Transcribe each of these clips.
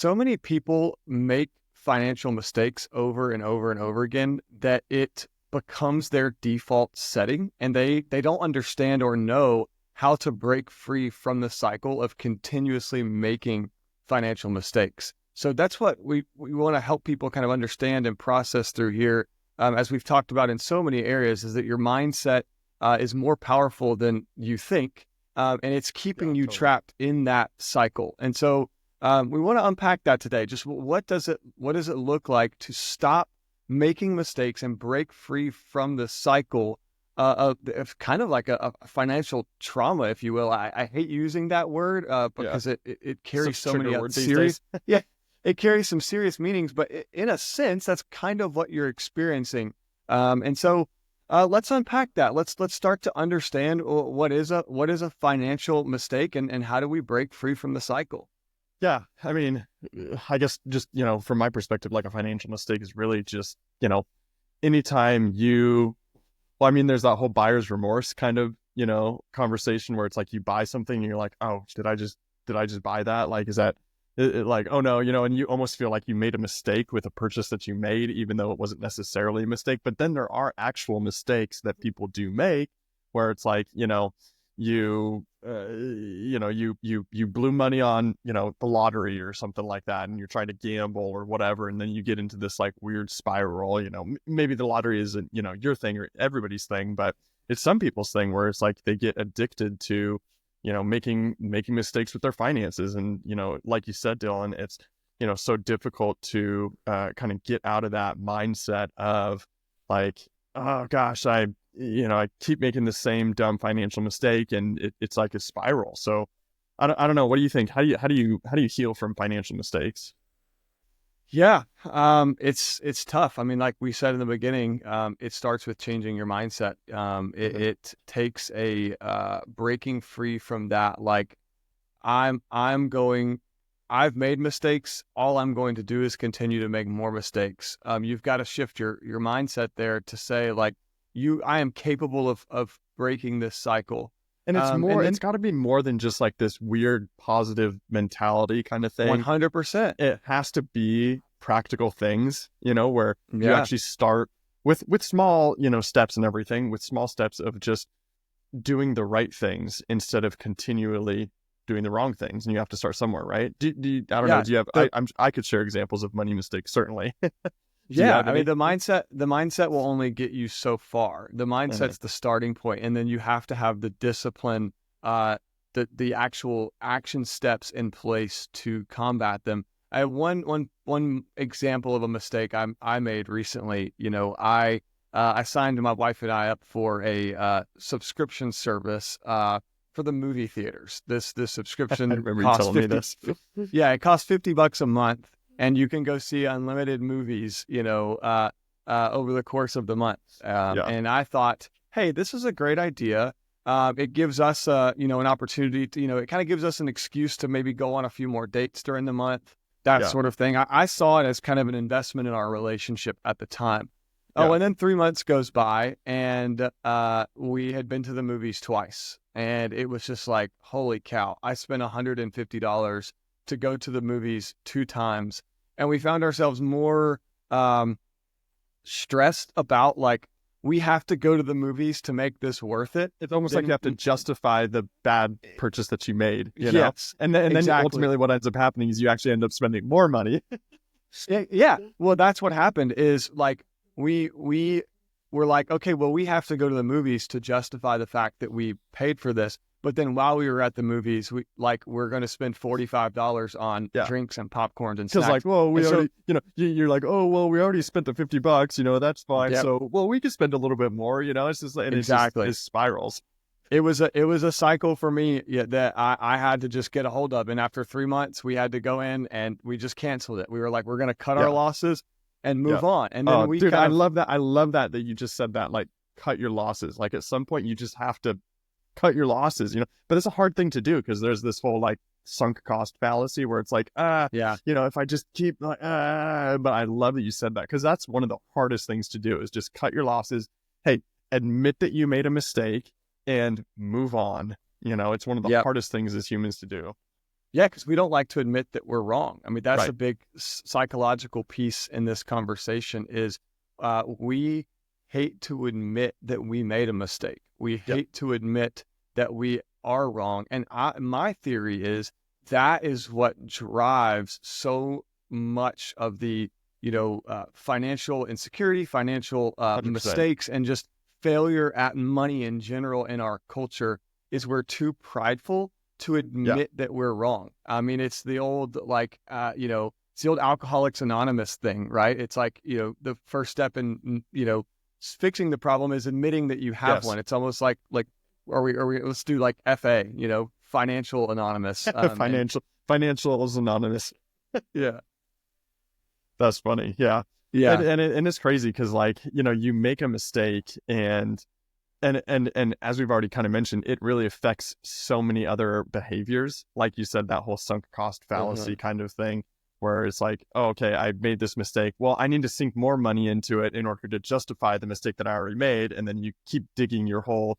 So many people make financial mistakes over and over and over again that it becomes their default setting, and they don't understand or know how to break free from the cycle of continuously making financial mistakes. So that's what we want to help people kind of understand and process through here. As we've talked about in so many areas, is that your mindset is more powerful than you think, and it's keeping you Totally. trapped in that cycle. And so we want to unpack that today. Just what does it look like to stop making mistakes and break free from the cycle of kind of like a financial trauma, if you will. I hate using that word because it carries Such a so many trigger word these serious, days. yeah, it carries some serious meanings. But in a sense, that's kind of what you're experiencing. And so let's unpack that. Let's start to understand what is a financial mistake and how do we break free from the cycle. Yeah. I mean, I guess just, from my perspective, like a financial mistake is really just, anytime well, I mean, there's that whole buyer's remorse kind of, conversation where it's like you buy something and you're like, oh, did I just buy that? Like, is that like, oh no, and you almost feel like you made a mistake with a purchase that you made, even though it wasn't necessarily a mistake. But then there are actual mistakes that people do make where it's like, you blew money on, the lottery or something like that, and you're trying to gamble or whatever. And then you get into this like weird spiral, maybe the lottery isn't, your thing or everybody's thing, but it's some people's thing where it's like they get addicted to, making mistakes with their finances. And, like you said, Dylan, it's, so difficult to kind of get out of that mindset of like, oh gosh, I keep making the same dumb financial mistake, and it's like a spiral. So I don't know. What do you think? How do you heal from financial mistakes? Yeah, it's tough. I mean, like we said in the beginning, it starts with changing your mindset. It takes a breaking free from that. Like I'm going, I've made mistakes. All I'm going to do is continue to make more mistakes. You've got to shift your mindset there to say like I am capable of breaking this cycle. And it's And then it's got to be more than just like this weird positive mentality kind of thing. 100%. It has to be practical things, where you Yeah. actually start with small, steps and everything, with small steps of just doing the right things instead of continually doing the wrong things. And you have to start somewhere, right? I don't know. Yeah. Do you have, I could share examples of money mistakes, certainly. Do you Yeah, have I mean any? the mindset will only get you so far. The Uh-huh. mindset's the starting point, and then you have to have the discipline, the actual action steps in place to combat them. I have one example of a mistake I made recently. I signed my wife and I up for a subscription service for the movie theaters. This I subscription remember you costs telling me 50. this. Yeah, it costs $50 a month, and you can go see unlimited movies, over the course of the month. Yeah. And I thought, hey, this is a great idea. It gives us, an opportunity to, it kind of gives us an excuse to maybe go on a few more dates during the month, that Yeah. sort of thing. I saw it as kind of an investment in our relationship at the time. Oh, Yeah. and then 3 months goes by, and we had been to the movies twice, and it was just like, holy cow! I spent $150 to go to the movies 2 times, and we found ourselves more um, stressed about like we have to go to the movies to make this worth it. It's almost like you Then have to justify the bad purchase that you made, yes, and then exactly. ultimately what ends up happening is you actually end up spending more money. Yeah. Well, that's what happened is like we were like, okay, well, we have to go to the movies to justify the fact that we paid for this. But then while we were at the movies, we're going to spend $45 on Yeah. drinks and popcorns and Because snacks. like, well, we And so already, you're like, oh, well, we already spent the $50, that's fine. yeah, So, well, we could spend a little bit more, it's just, and exactly. it spirals. It was a cycle for me, yeah, that I had to just get a hold of. And after 3 months, we had to go in and we just canceled it. We were like, we're going to cut our Yeah. losses and Yeah. move on. And then Oh, we dude, kind I of, love that. I love that you just said that, like, cut your losses. Like at some point you just have to cut your losses, but it's a hard thing to do because there's this whole like sunk cost fallacy where it's like, yeah, if I just keep like, but I love that you said that because that's one of the hardest things to do is just cut your losses. Hey, admit that you made a mistake and move on. It's one of the yep. hardest things as humans to do. Yeah, because we don't like to admit that we're wrong. I mean, that's Right. a big psychological piece in this conversation is we hate to admit that we made a mistake. We Yep. hate to admit that we are wrong. And my theory is that is what drives so much of the, financial insecurity, financial 100%. mistakes, and just failure at money in general in our culture is we're too prideful to Yeah. admit that we're wrong. I mean, it's the old it's the old Alcoholics Anonymous thing, right? It's like, the first step in fixing the problem is admitting that you have Yes. one. It's almost like are we let's do like FA, financial anonymous. And Financial is anonymous. yeah. That's funny. Yeah. Yeah. And it's crazy because like, you make a mistake and as we've already kind of mentioned, it really affects so many other behaviors. Like you said, that whole sunk cost Uh-huh. fallacy kind of thing, where it's like, oh, okay, I made this mistake. Well, I need to sink more money into it in order to justify the mistake that I already made. And then you keep digging your hole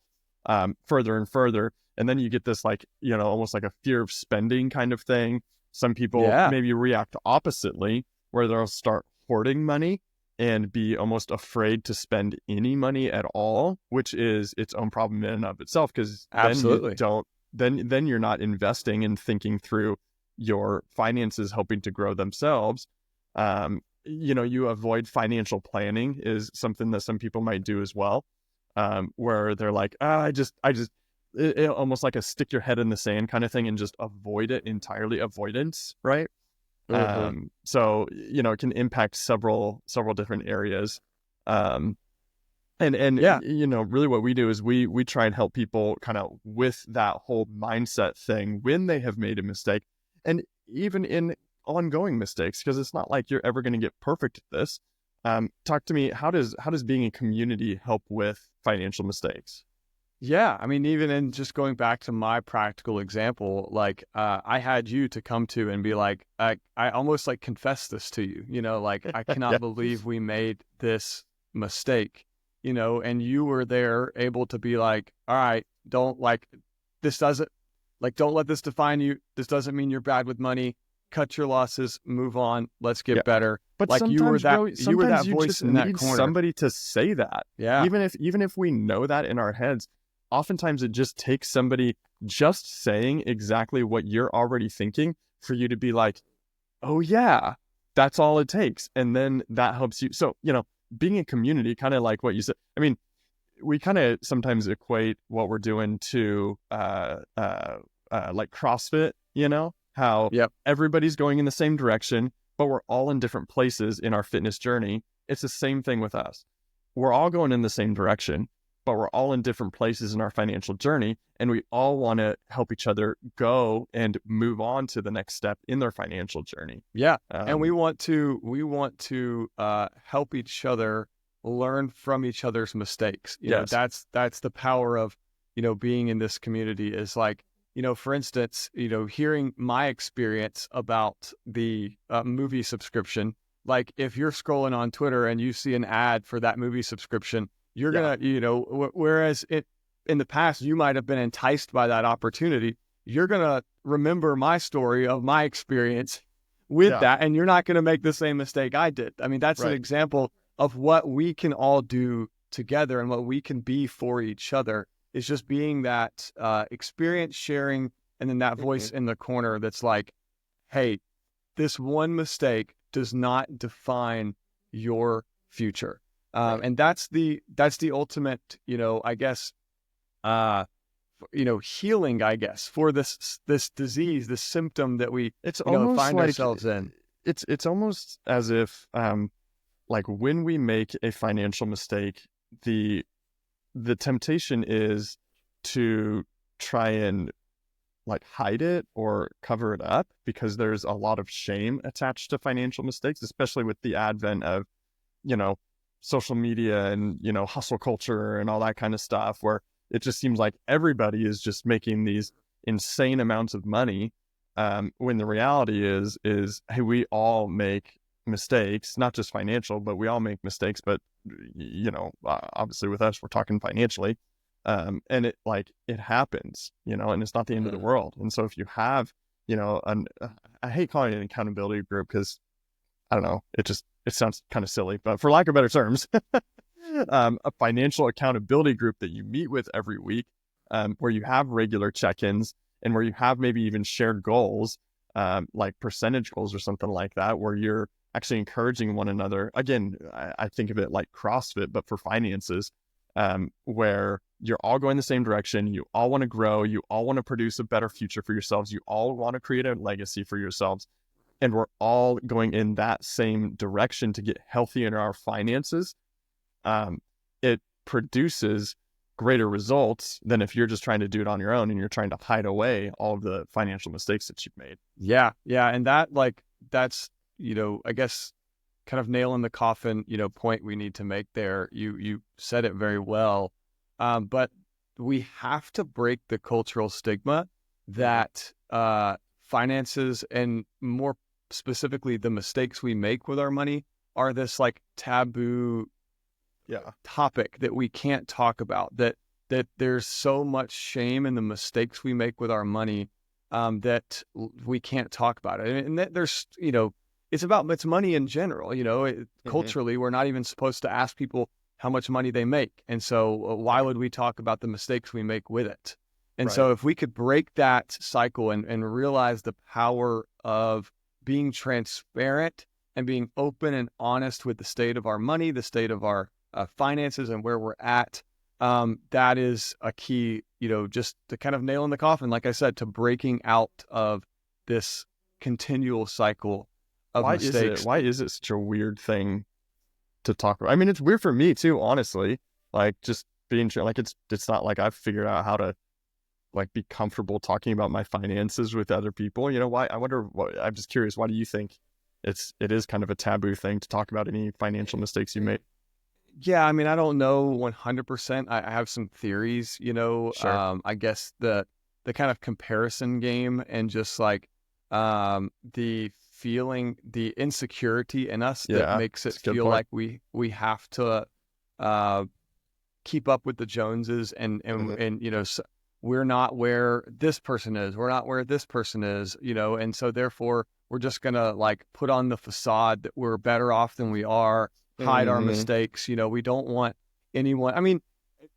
further and further. And then you get this like, almost like a fear of spending kind of thing. Some people Yeah. maybe react oppositely, where they'll start hoarding money and be almost afraid to spend any money at all, which is its own problem in and of itself. Because then you Absolutely. don't, then you're not investing and thinking through your finances, hoping to grow themselves. You avoid financial planning is something that some people might do as well, where they're like, it almost like a stick your head in the sand kind of thing and just avoid it entirely, avoidance, right? Uh-huh. So it can impact several different areas. Um, and Yeah. really what we do is we try and help people kind of with that whole mindset thing when they have made a mistake, and even in ongoing mistakes, because it's not like you're ever going to get perfect at this. Talk to me. How does being a community help with financial mistakes? Yeah, I mean, even in just going back to my practical example, like I had you to come to and be like, I almost like confess this to you, like I Yeah. cannot believe we made this mistake, and you were there able to be like, all right, don't like this doesn't don't let this define you. This doesn't mean you're bad with money. Cut your losses, move on, let's Yeah. get better. But Like you were sometimes, that bro, you were sometimes that you voice just in that need corner. somebody to say that. Yeah. Even if we know that in our heads, oftentimes it just takes somebody just saying exactly what you're already thinking for you to be like, oh yeah, that's all it takes. And then that helps you. So, being a community, kind of like what you said. I mean, we kind of sometimes equate what we're doing to like CrossFit, how Yep. everybody's going in the same direction, but we're all in different places in our fitness journey. It's the same thing with us. We're all going in the same direction, but we're all in different places in our financial journey. And we all want to help each other go and move on to the next step in their financial journey. Yeah. And we Um, want to help each other learn from each other's mistakes. yes. That's the power of, being in this community is like, for instance, hearing my experience about the movie subscription, like if you're scrolling on Twitter and you see an ad for that movie subscription, you're Yeah. gonna, whereas it in the past, you might have been enticed by that opportunity. You're gonna remember my story of my experience with Yeah. that, and you're not going to make the same mistake I did. I mean, that's an Right. example of what we can all do together and what we can be for each other is just being that experience sharing and then that voice Mhm. in the corner that's like, hey, this one mistake does not define your future. Right. And that's the ultimate, I guess, uh, healing, I guess, for this disease, this symptom that we, It's almost find like ourselves in. it's almost as if like when we make a financial mistake, the temptation is to try and like hide it or cover it up because there's a lot of shame attached to financial mistakes, especially with the advent of, you know, social media and, hustle culture and all that kind of stuff, where it just seems like everybody is just making these insane amounts of money. When the reality is, hey, we all make mistakes, not just financial, but we all make mistakes. But, obviously with us, we're talking financially. And it happens, and it's not the end of the Mhm. world. And so if you have, I hate calling it an accountability group because I don't know, it sounds kind of silly, but for lack of better terms, a financial accountability group that you meet with every week, where you have regular check-ins and where you have maybe even shared goals, like percentage goals or something like that, where you're actually encouraging one another. Again, I think of it like CrossFit, but for finances, where you're all going the same direction. You all want to grow. You all want to produce a better future for yourselves. You all want to create a legacy for yourselves. And we're all going in that same direction to get healthy in our finances. It produces greater results than if you're just trying to do it on your own and you're trying to hide away all of the financial mistakes that you've made. Yeah. And that's, I guess kind of nail in the coffin, point we need to make there. You said it very well. But we have to break the cultural stigma that finances, and more specifically the mistakes we make with our money, are this like taboo topic that we can't talk about, that there's so much shame in the mistakes we make with our money, that we can't talk about it. And that there's, it's money in general, culturally, we're not even supposed to ask people how much money they make. And so why would we talk about the mistakes we make with it? And so if we could break that cycle and realize the power of being transparent and being open and honest with the state of our money, the state of our finances, and where we're at, that is a key, just to kind of nail in the coffin, like I said, to breaking out of this continual cycle of mistakes. Why is it such a weird thing to talk about? I mean, it's weird for me too, honestly. Like, just being like, it's not like I've figured out how to like be comfortable talking about my finances with other people. Why? I wonder. I'm just curious. Why do you think it is kind of a taboo thing to talk about any financial mistakes you made? Yeah, I mean, I don't know 100%. I have some theories. Sure. I guess the kind of comparison game, and just like the feeling, the insecurity in us that makes it feel like we have to keep up with the Joneses, and we're not where this person is. We're not where this person is, and so therefore we're just gonna like put on the facade that we're better off than we are, hide our mistakes. We don't want anyone. I mean,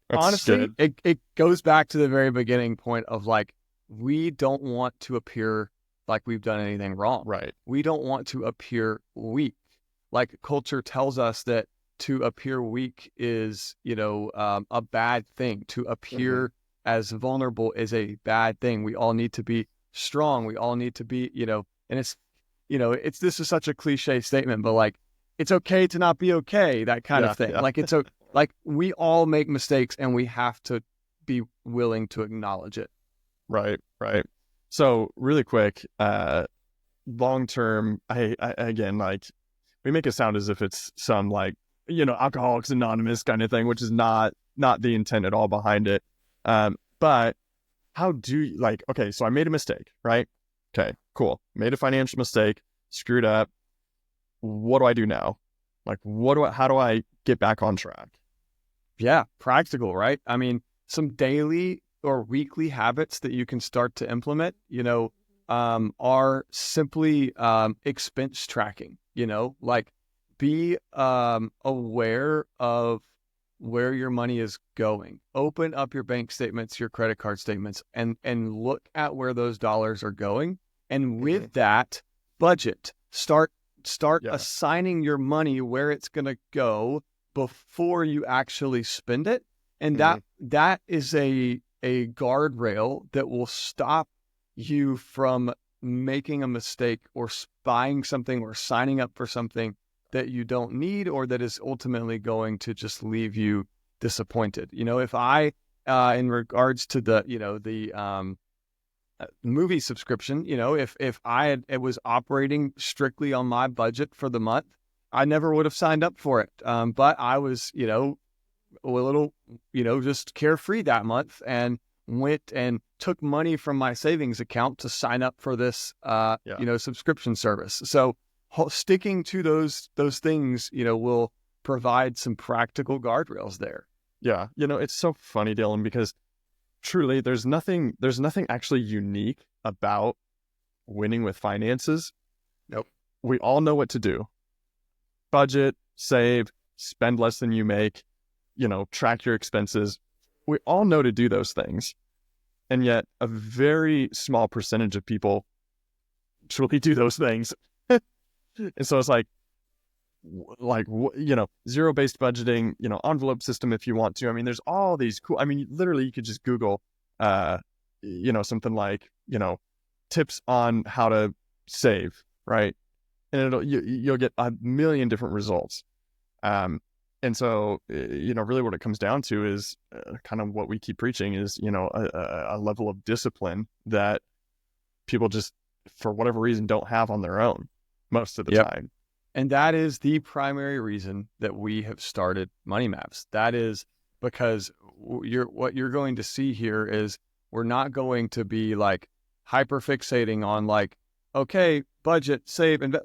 That's honestly, it goes back to the very beginning point of like, we don't want to appear like we've done anything wrong. Right. We don't want to appear weak. Like, culture tells us that to appear weak is, a bad thing. To appear as vulnerable is a bad thing. We all need to be strong. We all need to be, and this is such a cliche statement, but like, it's okay to not be okay, that kind of thing. Yeah. Like, like we all make mistakes, and we have to be willing to acknowledge it. Right. So really quick, long term, I again, like, we make it sound as if it's some like, Alcoholics Anonymous kind of thing, which is not the intent at all behind it. But how do you, like, okay, so I made a mistake, right? Okay, cool. Made a financial mistake, screwed up. What do I do now? Like, how do I get back on track? Yeah, practical, right? I mean, some daily or weekly habits that you can start to implement, are simply expense tracking. Like, be aware of where your money is going. Open up your bank statements, your credit card statements, and look at where those dollars are going. And with that, budget. Start assigning your money where it's going to go before you actually spend it. And that is a guardrail that will stop you from making a mistake or buying something or signing up for something that you don't need, or that is ultimately going to just leave you disappointed. If I, in regards to the movie subscription, if it was operating strictly on my budget for the month, I never would have signed up for it. But I was, a little, just carefree that month, and went and took money from my savings account to sign up for this, subscription service. So sticking to those things, will provide some practical guardrails there. Yeah. It's so funny, Dylan, because truly there's nothing actually unique about winning with finances, Nope. we all know what to do. Budget, save, spend less than you make, track your expenses. We all know to do those things. And yet a very small percentage of people truly do those things. And so it's zero-based budgeting, envelope system if you want to. I mean, there's all these cool, literally you could just Google, something like, tips on how to save, right? And you'll get a million different results. And so, really what it comes down to is kind of what we keep preaching is, a level of discipline that people just, for whatever reason, don't have on their own most of the time. And that is the primary reason that we have started Money Maps. That is because what you're going to see here is we're not going to be like hyper fixating on like, okay, budget, save, and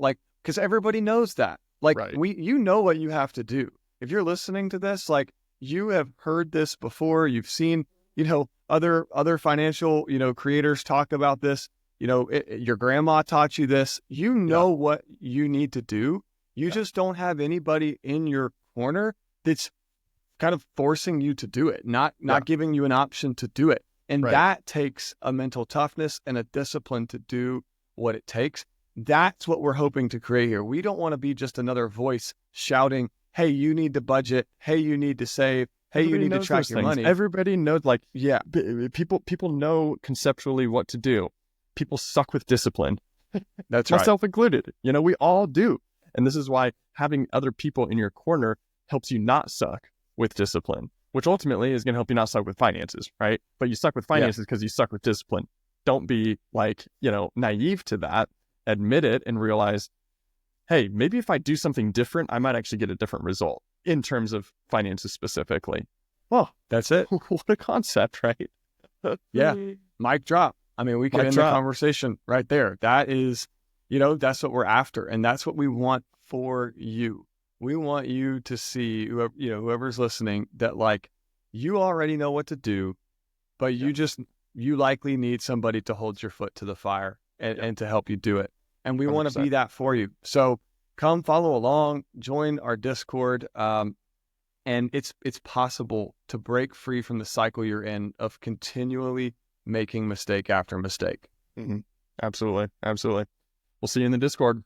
because everybody knows that. Like right. You know what you have to do. If you're listening to this, like you have heard this before, you've seen, other financial, creators talk about this. Your grandma taught you this. You know what you need to do. You just don't have anybody in your corner that's kind of forcing you to do it, not giving you an option to do it. And that takes a mental toughness and a discipline to do what it takes. That's what we're hoping to create here. We don't want to be just another voice shouting, hey, you need to budget. Hey, you need to save. Hey, you need to track your money. Everybody knows, people know conceptually what to do. People suck with discipline. That's right. Myself included. We all do. And this is why having other people in your corner helps you not suck with discipline, which ultimately is going to help you not suck with finances, right? But you suck with finances because you suck with discipline. Don't be naive to that. Admit it and realize, hey, maybe if I do something different, I might actually get a different result in terms of finances specifically. Well, that's it. What a concept, right? Yeah. Mic drop. We can end the conversation right there. That is, that's what we're after. And that's what we want for you. We want you to see, whoever's listening, that you already know what to do, but you likely need somebody to hold your foot to the fire and to help you do it. And we 100%. Want to be that for you. So come follow along, join our Discord. And it's possible to break free from the cycle you're in of continually making mistake after mistake. Mm-hmm. Absolutely. We'll see you in the Discord.